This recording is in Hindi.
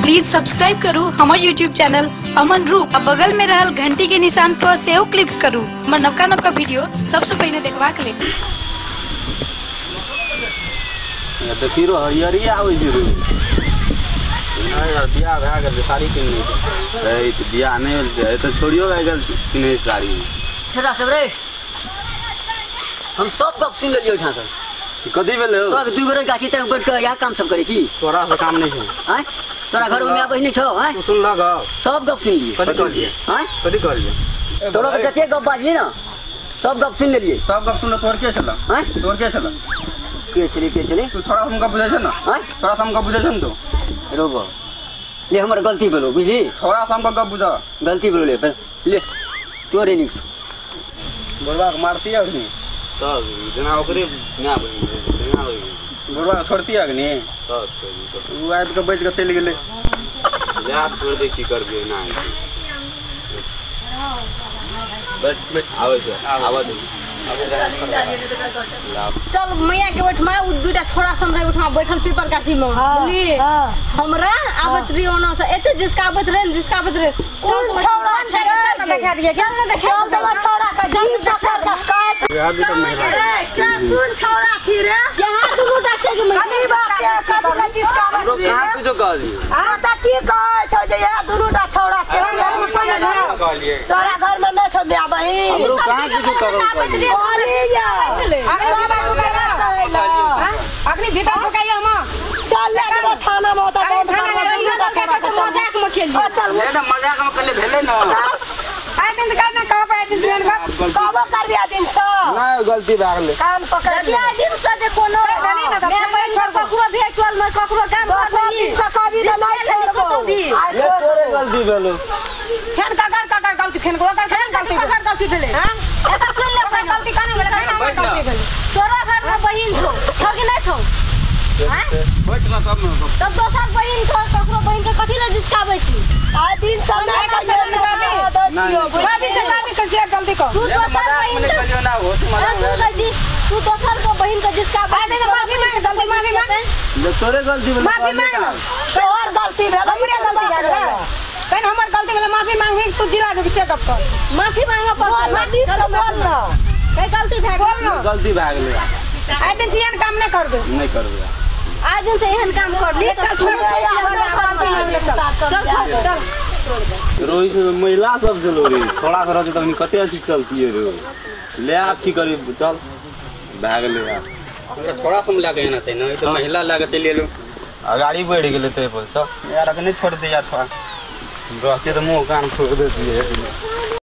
प्लीज सब्सक्राइब करू हमार यूट्यूब चैनल अमन रूप। बगल में रहल घंटी के निशान पर सेव क्लिक करू हमार नवका नवका वीडियो सबसे पहले देखवा के लिए। देखी रो हरियरी आवे जी रो यार बियाह भए गेल साड़ी किने ए त बियाह नहीं होल ए त छोड़ियो भए गेल किने साड़ी छरा सब रे हम सब गप सुन लेलियो ठा सब कदी भेल हो तोरा दुई गोरे गाछी तरह बैठ के या काम सब करे छी तोरा से काम नहीं छै हैं तोरा घर में बहिनी छौ हैं तू सुन ल ग सब गप सुन लिए कदी कहलिए हैं कदी कहलिए तोरा के जते गप बाजिए ना सब गप सुन लेलिए सब गप सुन तोर के छला हैं तोर के छला के चले तू छोड़ा हमका बुझै छ ना हैं छोड़ा हमका बुझै छ न तू रोबो ले हमर गलती भेलो बुझली छोड़ा हमका गप बुझा गलती भेलो ले तोरे निक बोलवा मारती है नहीं तब जना ओकरे ना बोलवा छोड़ती है नहीं तब वो आब के बैठ के चल गेले जा छोड़ दे की करबे ना बैठ आवे दे चल मैया के बैठमा उ दुटा छोरा समझाई बैठमा बैठल पीपर गाछी में बोली हमरा आवत रियो न से एते जिसकावत रे चल छोरा देखा दिए चल न देखा चल छोरा का जल्दी देखा काट यार जी रे क्या कौन छोरा छी रे यहां दुनु टाचे के मैं बात के कदला जिसकावत रे कहां कुछ कहली आ त की कह छ जे यहां दुनु टा छोरा के कहलिए तोरा घर में न छ बिया बहिन हमरो कहां कुछ करो अग्नि भीतर ढुकाइए हम चल ले के थाना में होता बहुत मजाक में खेल चल ले ना मजाक में कर ले भेले ना आइ दिन का ना कहो आइ दिन से कहबो करबी आ दिन से ना गलती भए गेलै कान पकड़ दिया दिन से जे कोनो मैं बहन छोड़ ककरो भेटल न ककरो काम करली सकबी त नहीं छोड़बो ये तोरे गलती भेलो फेन ककर गलती फेन गलती भेले हां एता सुन ले गलती काने भेले हमर गलती भेले तोरा घर में बहिन छौ कि नहीं छौ हां बैठ ना सब में तब दोसर बहिन को ककरो बहिन के कथि ले जिसकाबै छी आ दिन सब नहीं भाभी से भाभी कैसे गलती को तू दोसर बहिन कहियो ना हो तू दोसर को बहिन के जिसकाबै दे माफी मांग गलती माफी मांग ले तोरे गलती भेलो माफी मांग तोर गलती भेलो हमरे गलती भेलो कहीं हमर गलती भेलो माफी मांगी तू जिला के चेकअप कर माफी मांगे पर माफी बोल ना कई गलती भए गेल गलती भए गेलै आइ दिन से काम नहीं करबे आज दिन से एहन काम कर ली तो चल रोहित महिला सब चलो रे थोड़ा सा रहते तब कते अच्छी चलती है रे ले आप की करी चल भए गेलै यार थोड़ा सा लेके आना चाहिए ना तो महिला लेके चल गेलो गाड़ी बढ़ गेलै ते पर चल यार नहीं छोड़ दे यार थोड़ा रहते तो मुंह कान फोड़ देती है